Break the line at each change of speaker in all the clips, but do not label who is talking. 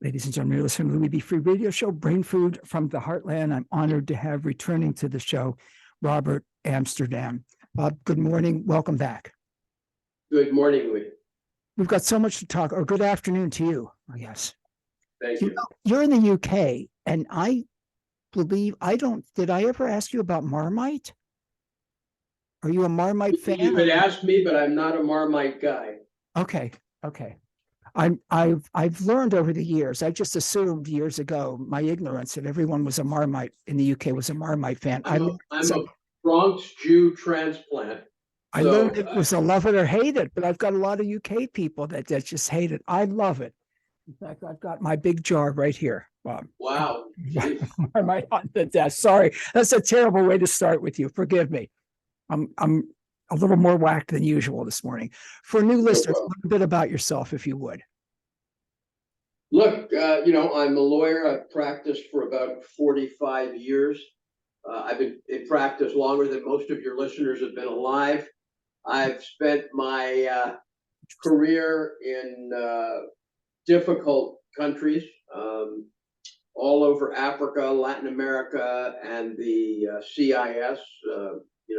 Ladies and gentlemen, you're listening to the We Be Free radio show, Brain Food from the Heartland. I'm honored to have returning to the show, Robert Amsterdam. Bob, good morning. Welcome back.
Good morning, Lee.
We've got so much to talk, or good afternoon to you, I guess.
Thank you.
You're in the UK, and I believe, did I ever ask you about Marmite? Are you a Marmite fan?
You could ask me, but I'm not a Marmite guy.
Okay. I've learned over the years. I just assumed years ago, my ignorance, that everyone was a Marmite in the UK was a Marmite fan.
I'm a Bronx Jew transplant.
I learned it was a love it or hate it, but I've got a lot of UK people that just hate it. I love it. In fact, I've got my big jar right here, Bob.
Wow.
Marmite on the desk. Sorry, that's a terrible way to start with you. Forgive me. I'm a little more whacked than usual this morning. For new listeners, a little bit about yourself, if you would.
Look, I'm a lawyer. I've practiced for about 45 years. I've been in practice longer than most of your listeners have been alive. I've spent my career in difficult countries, all over Africa, Latin America, and the CIS,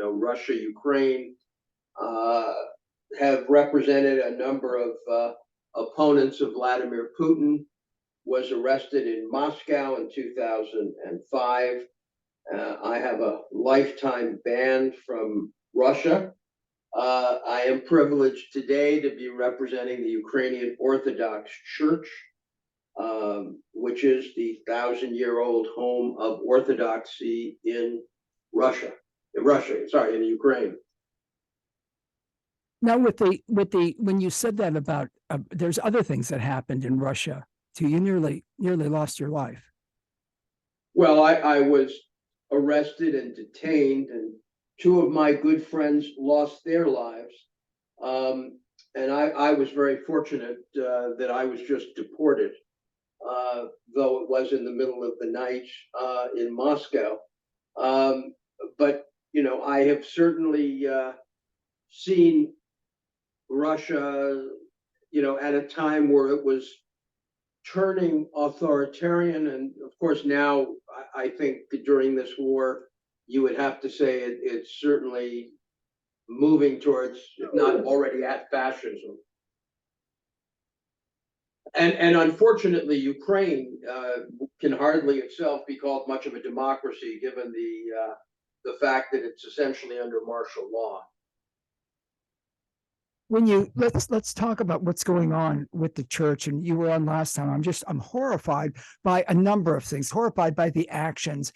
Russia, Ukraine, have represented a number of opponents of Vladimir Putin, was arrested in Moscow in 2005. I have a lifetime ban from Russia. I am privileged today to be representing the Ukrainian Orthodox Church, which is the 1,000-year-old home of Orthodoxy in Ukraine.
Now, when you said that about, there's other things that happened in Russia too. You nearly lost your life.
Well, I was arrested and detained, and two of my good friends lost their lives. And I was very fortunate that I was just deported, though it was in the middle of the night in Moscow. But, I have certainly seen Russia, at a time where it was turning authoritarian. And of course, now I think during this war, you would have to say it's certainly moving towards, if not already at, fascism. And unfortunately, Ukraine can hardly itself be called much of a democracy, given the fact that it's essentially under martial law.
Let's talk about what's going on with the church. And you were on last time. I'm horrified by a number of things, horrified by the actions.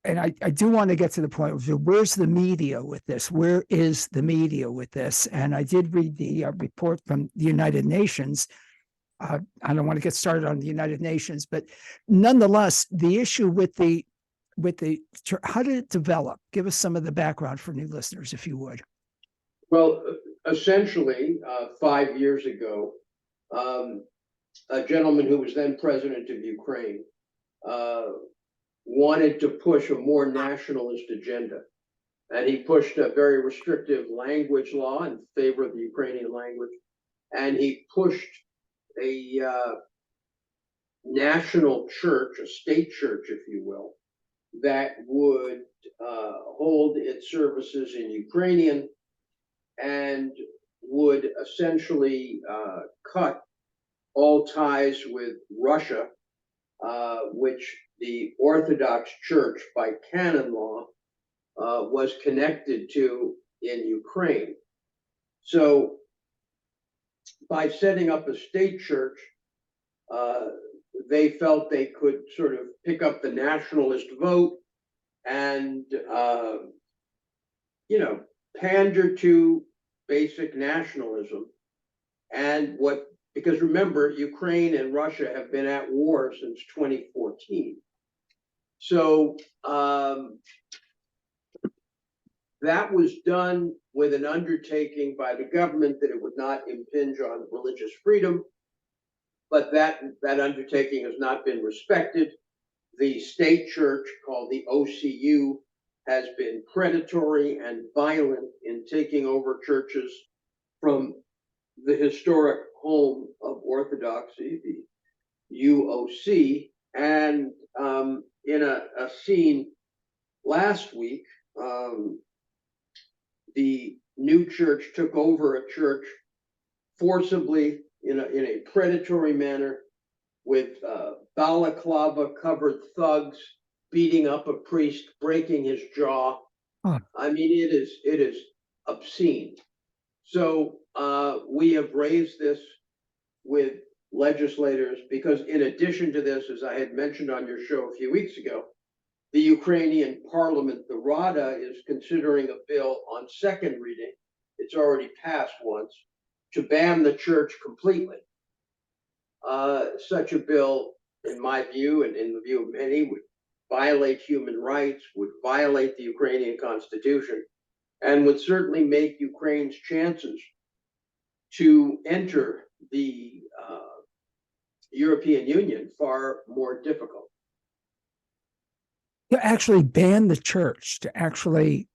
And I do want to get to the point of where's the media with this? Where is the media with this? And I did read the report from the United Nations. I don't want to get started on the United Nations, but nonetheless, the issue with the how did it develop? Give us some of the background for new listeners, if you would.
Well, essentially, 5 years ago, a gentleman who was then president of Ukraine wanted to push a more nationalist agenda. And he pushed a very restrictive language law in favor of the Ukrainian language. And he pushed a national church, a state church, if you will, that would hold its services in Ukrainian and would essentially cut all ties with Russia, which the Orthodox Church, by canon law, was connected to in Ukraine. So by setting up a state church, they felt they could sort of pick up the nationalist vote and, pander to basic nationalism. And because remember, Ukraine and Russia have been at war since 2014. So that was done with an undertaking by the government that it would not impinge on religious freedom, but that undertaking has not been respected. The state church, called the OCU, has been predatory and violent in taking over churches from the historic home of Orthodoxy, the UOC. And in a scene last week, the new church took over a church forcibly in a predatory manner with balaclava covered thugs beating up a priest, breaking his jaw.
Huh.
I mean, it is obscene. So we have raised this with legislators because, in addition to this, as I had mentioned on your show a few weeks ago, the Ukrainian parliament, the Rada, is considering a bill on second reading. It's already passed once, to ban the church completely. Such a bill, in my view, and in the view of many, would violate human rights, would violate the Ukrainian constitution, and would certainly make Ukraine's chances to enter the European Union far more difficult.
To actually ban the church, to actually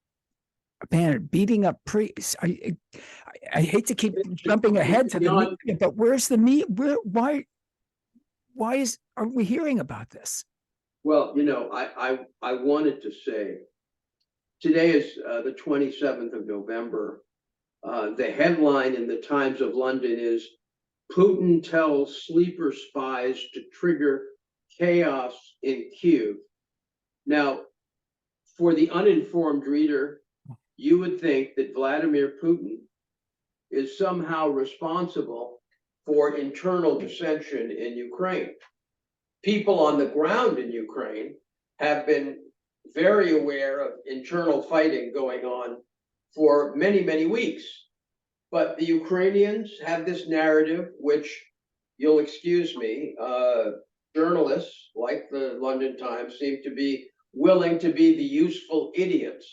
ban it, beating up priests. I hate to keep jumping ahead to the media, but where's the media? Why aren't we hearing about this?
Well, I wanted to say today is the 27th of November. The headline in the Times of London is Putin tells sleeper spies to trigger chaos in Kyiv. Now, for the uninformed reader, you would think that Vladimir Putin is somehow responsible for internal dissension in Ukraine. People on the ground in Ukraine have been very aware of internal fighting going on for many, many weeks. But the Ukrainians have this narrative, which, you'll excuse me, journalists like the London Times seem to be willing to be the useful idiots,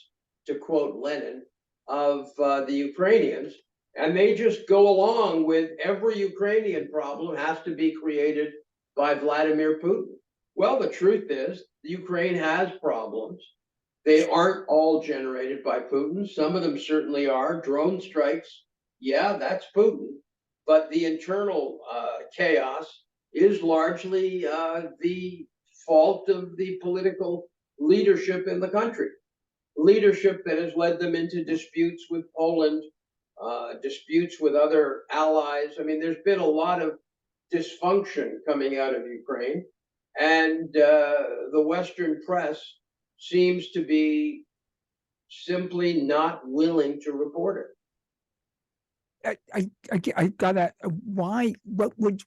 to quote Lenin, of the Ukrainians. And they just go along with every Ukrainian problem has to be created by Vladimir Putin. Well, the truth is, the Ukraine has problems. They aren't all generated by Putin. Some of them certainly are. Drone strikes, yeah, that's Putin. But the internal chaos is largely the fault of the political leadership in the country. Leadership that has led them into disputes with Poland, disputes with other allies. I mean, there's been a lot of dysfunction coming out of Ukraine, and the Western press seems to be simply not willing to report it.
I gotta,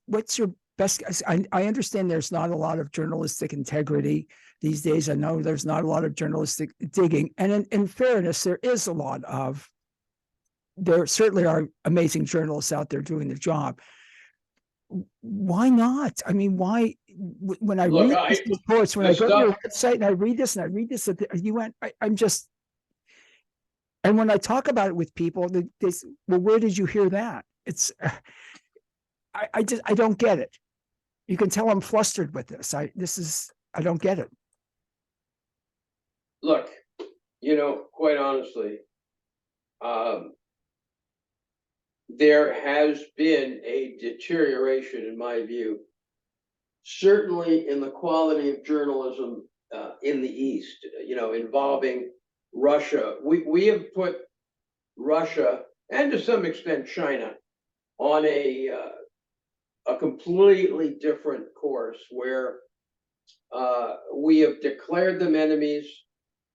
what's your best? I understand there's not a lot of journalistic integrity these days. I know there's not a lot of journalistic digging, and in fairness, there certainly are amazing journalists out there doing their job. Why not? I mean, why? When I read these reports, when I go to your website and I read this, I'm just, and when I talk about it with people, they say, well, where did you hear that? It's, I don't get it. You can tell I'm flustered with this. I don't get it.
Look, quite honestly, there has been a deterioration, in my view, certainly in the quality of journalism in the East, involving Russia. We have put Russia, and to some extent China, on a completely different course where we have declared them enemies.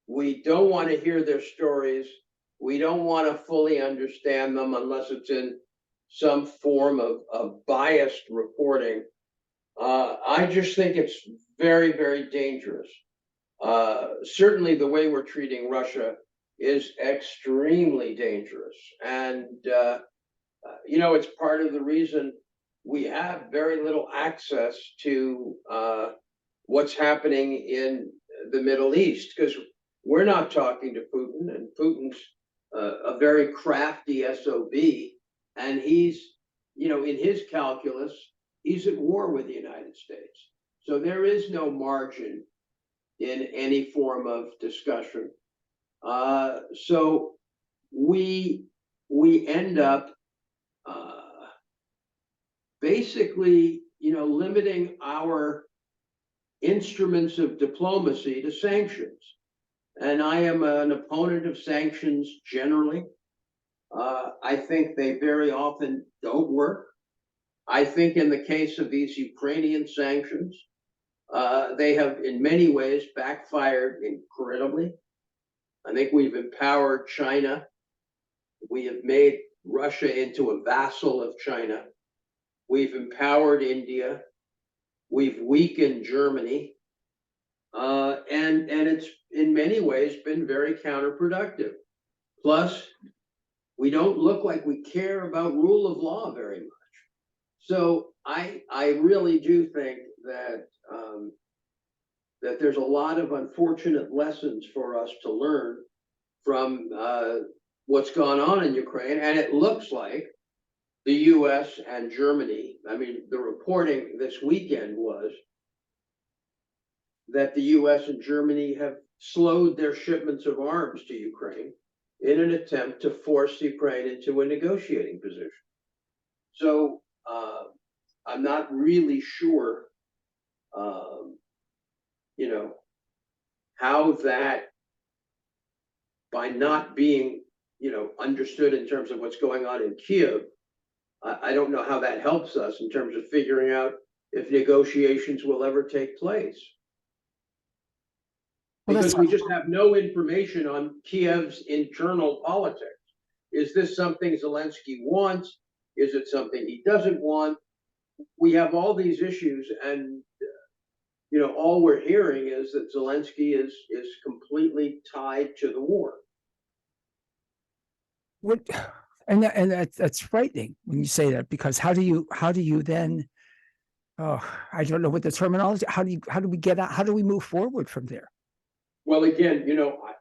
We don't want to hear their stories. We don't want to fully understand them unless it's in some form of biased reporting. I just think it's very, very dangerous. Certainly the way we're treating Russia is extremely dangerous. And, it's part of the reason we have very little access to what's happening in the Middle East, because we're not talking to Putin, and Putin's a very crafty SOB, and he's, in his calculus, he's at war with the United States. So there is no margin in any form of discussion. So we end up basically limiting our instruments of diplomacy to sanctions. And I am an opponent of sanctions generally. I think they very often don't work. I think in the case of these Ukrainian sanctions, they have in many ways backfired incredibly. I think we've empowered China. We have made Russia into a vassal of China. We've empowered India. We've weakened Germany. And it's in many ways been very counterproductive. Plus, we don't look like we care about rule of law very much. So I really do think that that there's a lot of unfortunate lessons for us to learn from what's gone on in Ukraine. And it looks like the US and Germany, I mean, the reporting this weekend was that the US and Germany have slowed their shipments of arms to Ukraine in an attempt to force Ukraine into a negotiating position. So I'm not really sure, how that, by not being, understood in terms of what's going on in Kiev, I don't know how that helps us in terms of figuring out if negotiations will ever take place. Because we just have no information on Kiev's internal politics. Is this something Zelensky wants? Is it something he doesn't want? We have all these issues, and all we're hearing is that Zelensky is completely tied to the war.
That's frightening when you say that, because how do you then? Oh, I don't know what the terminology. How do we get out? How do we move forward from there?
Well, again,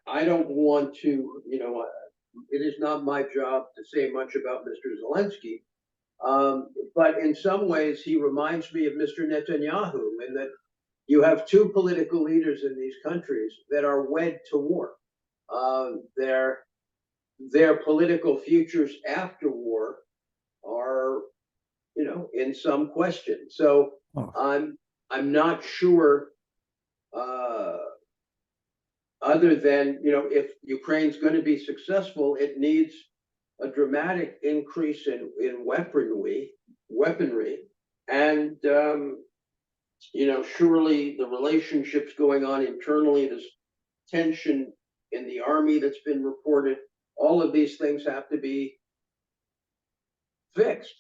I don't want to, it is not my job to say much about Mr. Zelensky, but in some ways he reminds me of Mr. Netanyahu, in that you have two political leaders in these countries that are wed to war. Their political futures after war are, in some question. So I'm not sure. Other than, if Ukraine's going to be successful, it needs a dramatic increase in weaponry, and surely the relationships going on internally, this tension in the army that's been reported, all of these things have to be fixed.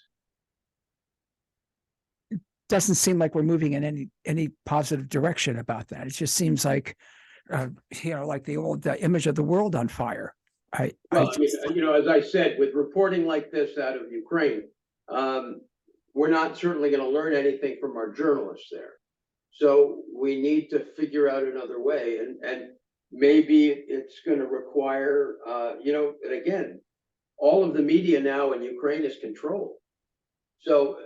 It doesn't seem like we're moving in any positive direction about that. It just seems like like the old image of the world on fire. As
I said, with reporting like this out of Ukraine, we're not certainly going to learn anything from our journalists there. So we need to figure out another way, and maybe it's going to require, and again, all of the media now in Ukraine is controlled. So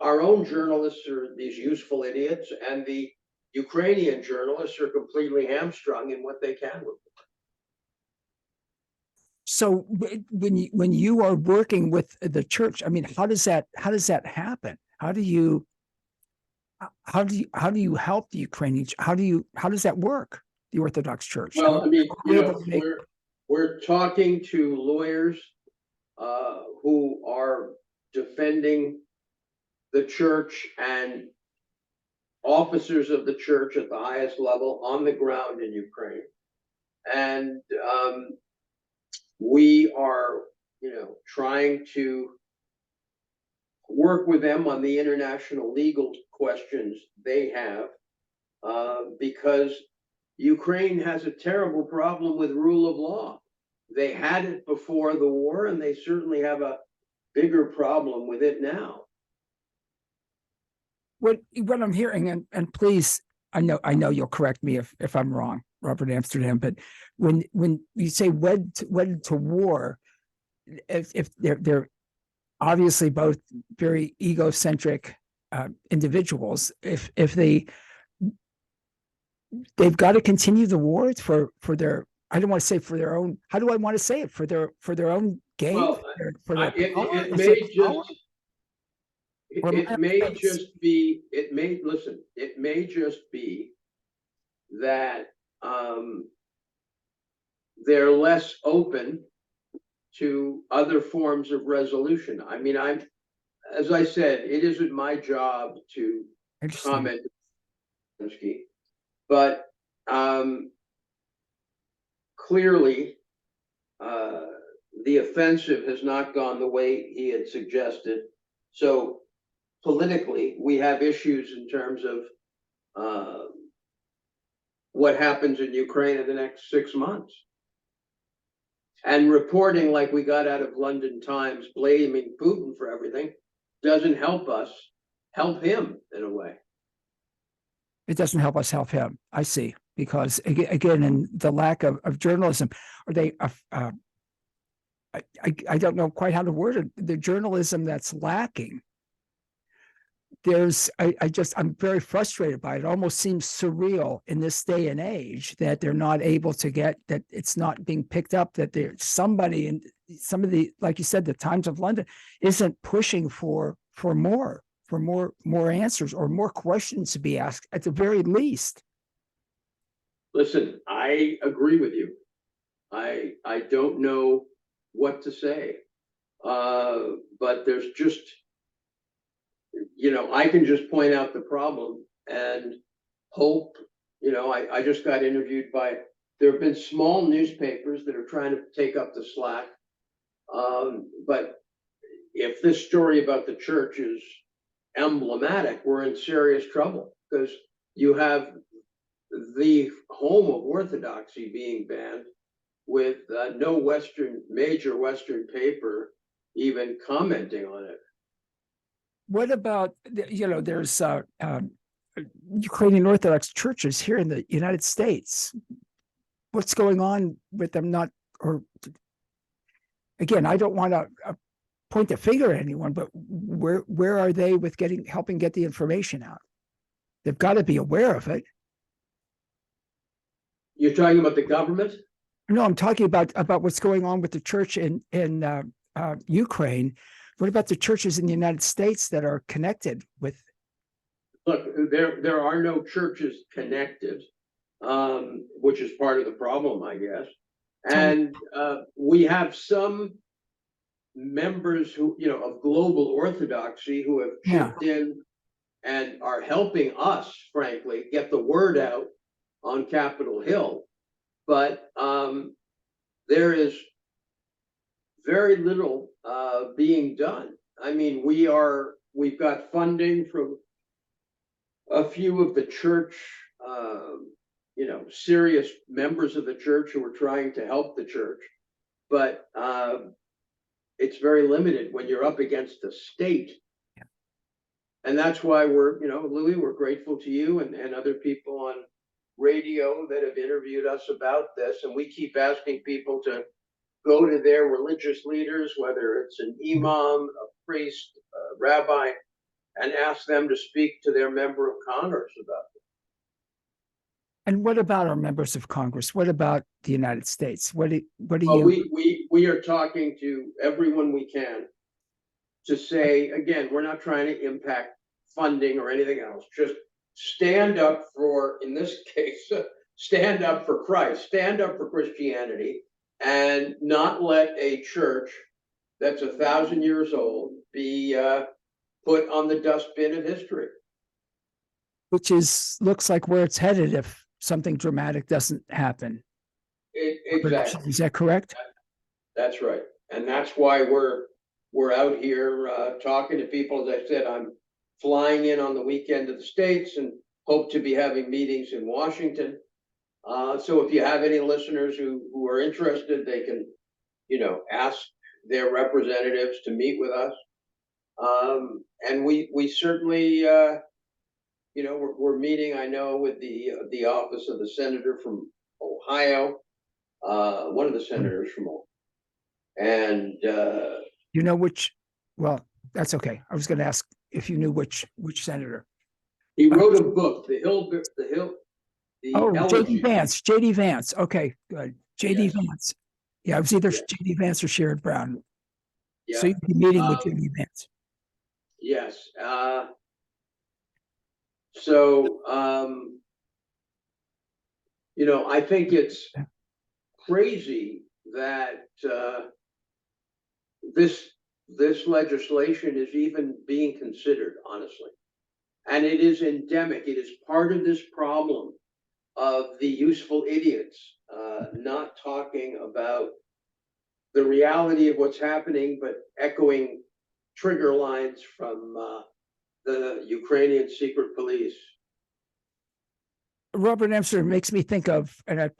our own journalists are these useful idiots, and the Ukrainian journalists are completely hamstrung in what they can report.
So when you are working with the church, I mean, how does that happen? How do you help the Ukrainians? How does that work? The Orthodox Church.
Well, I mean, we're talking to lawyers who are defending the church and officers of the church at the highest level on the ground in Ukraine. And we are, trying to work with them on the international legal questions they have, because Ukraine has a terrible problem with rule of law. They had it before the war, and they certainly have a bigger problem with it now.
What I'm hearing, and please, I know you'll correct me if I'm wrong, Robert Amsterdam, but when you say wed to war, if they're obviously both very egocentric individuals, if they've got to continue the war for their, I don't want to say for their own, how do I want to say it, for their own gain?
Well, it may just be, it may just be that they're less open to other forms of resolution. I mean, as I said, it isn't my job to comment, but clearly the offensive has not gone the way he had suggested. So politically, we have issues in terms of what happens in Ukraine in the next 6 months. And reporting like we got out of London Times, blaming Putin for everything, doesn't help us help him in a way.
It doesn't help us help him. I see. Because again, in the lack of journalism, or they, I don't know quite how to word it, the journalism that's lacking. I'm very frustrated by it. It almost seems surreal in this day and age that they're not able to get, that it's not being picked up, that there's somebody in some of the, like you said, the Times of London isn't pushing for more answers or more questions to be asked at the very least.
Listen, I agree with you. I don't know what to say, but there's just, I can just point out the problem and hope. I just got interviewed by, there have been small newspapers that are trying to take up the slack. But if this story about the church is emblematic, we're in serious trouble, because you have the home of Orthodoxy being banned with no major Western paper even commenting on it.
What about, there's Ukrainian Orthodox churches here in the United States. What's going on with them? Again, I don't want to point the finger at anyone, but where are they with helping get the information out? They've got to be aware of it.
You're talking about the government?
No, I'm talking about what's going on with the church in Ukraine. What about the churches in the United States that are connected with?
Look, there are no churches connected, which is part of the problem, I guess. And we have some members who, of global orthodoxy who have chipped in and are helping us, frankly, get the word out on Capitol Hill. But there is very little being done. I mean, we've got funding from a few of the church, serious members of the church who are trying to help the church, but it's very limited when you're up against the state. Yeah. And that's why Louis, we're grateful to you and other people on radio that have interviewed us about this, and we keep asking people to go to their religious leaders, whether it's an imam, a priest, a rabbi, and ask them to speak to their member of Congress about it.
And what about our members of Congress? What about the United States? What do
we are talking to everyone we can to say, again, we're not trying to impact funding or anything else. Just stand up for, in this case, stand up for Christ, stand up for Christianity, and not let a church that's 1,000 years old be put on the dustbin of history.
Which looks like where it's headed if something dramatic doesn't happen.
Exactly.
Is that correct?
That's right. And that's why we're out here talking to people. As I said, I'm flying in on the weekend to the States and hope to be having meetings in Washington. So if you have any listeners who are interested, they can, ask their representatives to meet with us. And we certainly, we're meeting, I know, with the office of the senator from Ohio, one of the senators from Ohio. And
well, that's okay. I was going to ask if you knew which senator.
He wrote a book,
J.D. Vance. Okay, good. J.D. Vance. Yeah, it was either J.D. Vance or Sherrod Brown. Yeah. So you'd be meeting with J.D. Vance.
Yes. So, I think it's crazy that this legislation is even being considered, honestly. And it is endemic. It is part of this problem of the useful idiots not talking about the reality of what's happening, but echoing trigger lines from the Ukrainian secret police.
Robert Amsterdam makes me think of, and I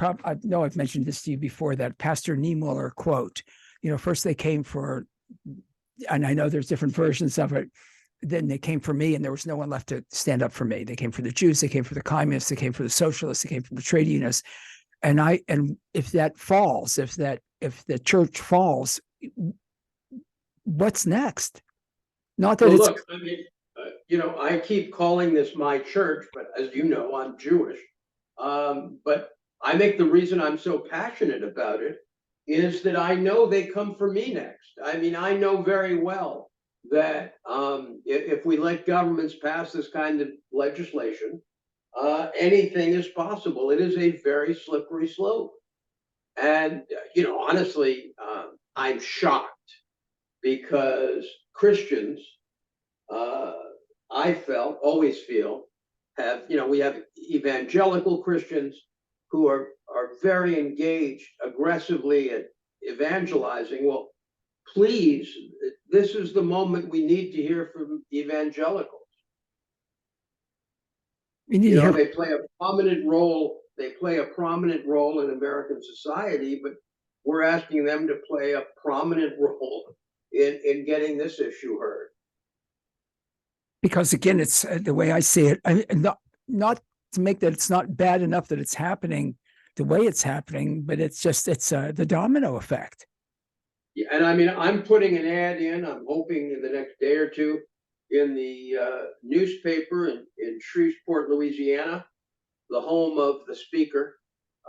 know I've mentioned this to you before, that Pastor Niemöller quote. First they came for, and I know there's different versions of it, then they came for me and there was no one left to stand up for me. They came for the Jews, they came for the communists, they came for the socialists, they came for the trade unionists. And if that falls, if the church falls, what's next? Not that
look, I mean, I keep calling this my church, but as you know, I'm Jewish. But I make the reason I'm so passionate about it is that I know they come for me next. I mean, I know very well that if we let governments pass this kind of legislation, anything is possible. It is a very slippery slope. And, honestly, I'm shocked because Christians, I always feel, we have evangelical Christians who are very engaged aggressively at evangelizing. Well, please, this is the moment we need to hear from evangelicals. They play a prominent role. They play a prominent role in American society, but we're asking them to play a prominent role in getting this issue heard.
Because again, it's the way I see it. Not to make that it's not bad enough that it's happening the way it's happening, but it's the domino effect.
Yeah, and I mean, I'm putting an ad in. I'm hoping in the next day or two in the newspaper in Shreveport, Louisiana, the home of the speaker,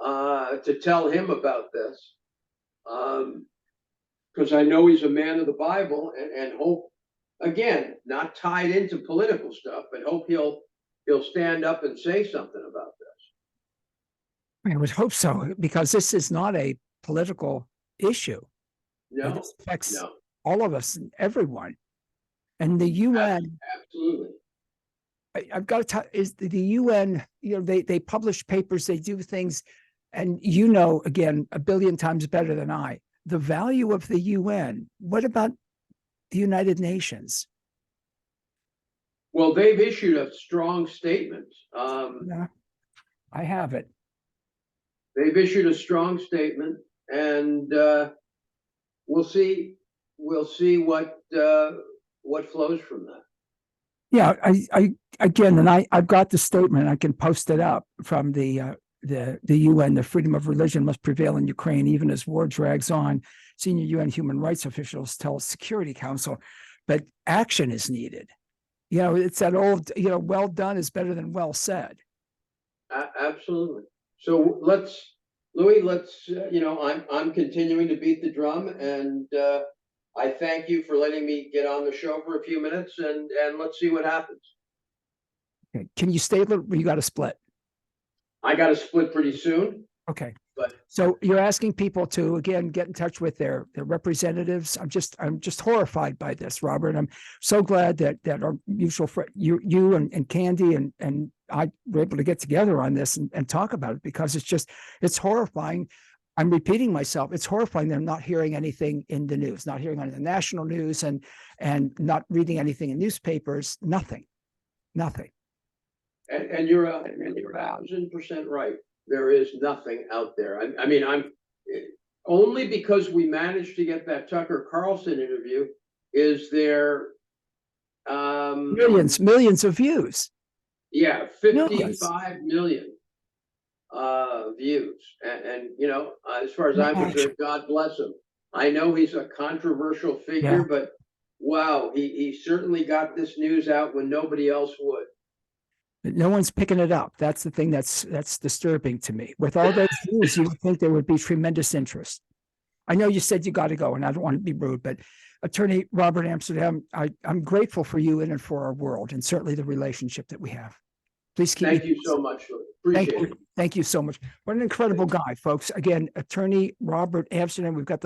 to tell him about this, because I know he's a man of the Bible, and hope, again, not tied into political stuff, but hope he'll stand up and say something about this.
I would hope so, because this is not a political issue.
No,
this affects all of us and everyone. And the UN,
absolutely.
I've got to tell, is the UN, they publish papers, they do things, and again, a billion times better than I, the value of the UN. What about the United Nations?
Well, they've issued a strong statement.
Yeah, I have it.
They've issued a strong statement, and we'll see what flows from that.
Yeah, I again, and I've got the statement. I can post it up from the UN. The freedom of religion must prevail in Ukraine, even as war drags on. Senior UN human rights officials tell Security Council, but action is needed. It's that old, well done is better than well said.
Absolutely. So Louis, I'm continuing to beat the drum, and I thank you for letting me get on the show for a few minutes, and let's see what happens.
Okay. Can you stay a little? You got to split.
I got to split pretty soon.
Okay.
But
so you're asking people to again get in touch with their representatives. I'm just horrified by this, Robert. I'm so glad that our mutual friend, you and Candy and I were able to get together on this and talk about it, because it's horrifying. I'm repeating myself. It's horrifying. They're not hearing anything in the news, not hearing on the national news, and not reading anything in newspapers. Nothing.
And you're 1,000% right. There is nothing out there. I mean, I'm only because we managed to get that Tucker Carlson interview is there
millions of views.
Yeah, 55 million views, and as far as I'm concerned, God bless him. I know he's a controversial figure, but wow, he certainly got this news out when nobody else would.
No one's picking it up. That's the thing that's disturbing to me. With all those views, you would think there would be tremendous interest. I know you said you got to go, and I don't want to be rude, but Attorney Robert Amsterdam, I'm grateful for you in and for our world, and certainly the relationship that we have. Please keep.
Thank you so much.
Thank
Appreciate it.
you. Thank you so much. What an incredible guy, folks. Again, Attorney Robert Amsterdam. We've got the